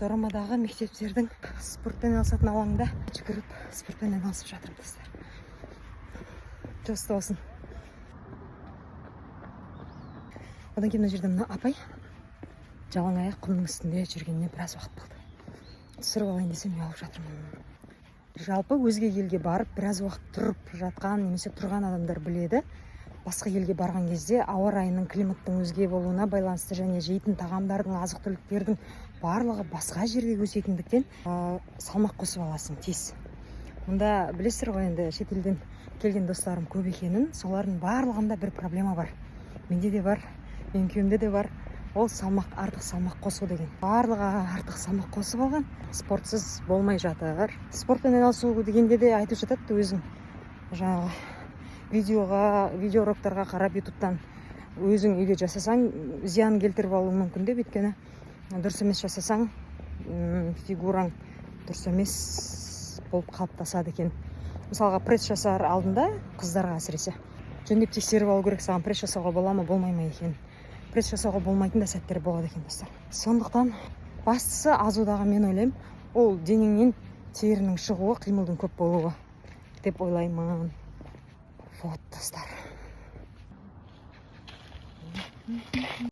Торомадағы мектептердің спортпен айналысатын алаңында жүгіріп спортпен айналысып жатырмын достар. Жақсы болсын. Одан кейін мына жерде мына апай жалаң аяқ құмның үстінде жүргеніне біраз уақыт болды. Түсіріп алайын десем ұялып жатырмын. Жалпы өзге елге барып біраз уақыт тұрып жатқан немесе тұрған адамдар біледі. Басқа елге барған кезде ауа райының, климаттың өзге болуына байланысты және жейтін тағамдардың, азық-түліктердің барлығы басқа жерде өсетіндіктен салмақ қосып аласың тез. Мұнда білесіздер ғой, енді шетелден келген достарым көп екенін, солардың барлығында бір проблема бар. Менде де бар, менің күйеуімде де бар. Ол артық салмақ қосу деген. Барлығы артық салмақ қосып алған, спортсыз болмай жатыр. Спортпен айналысу дегенде де айтып жатады өзің. Жаңағы видеороликтарға қарап ютубтан өзің үйде жасасаң зиян келтіріп алуы мүмкін деп, өйткені дұрыс емес жасасаң фигураң дұрыс емес болып қалыптасады екен. Мысалға пресс жасар алдында қыздарға әсіресе жөндеп тексеріп алу керек, саған пресс жасауға бола ма болмай ма екен. Пресс жасауға болмайтын да сәттер болады екен достар. Сондықтан бастысы азудағы, мен ойлаймын, ол денеңнен терінің шығуы, қимылдың көп болуы деп ойлаймын. Вот достар.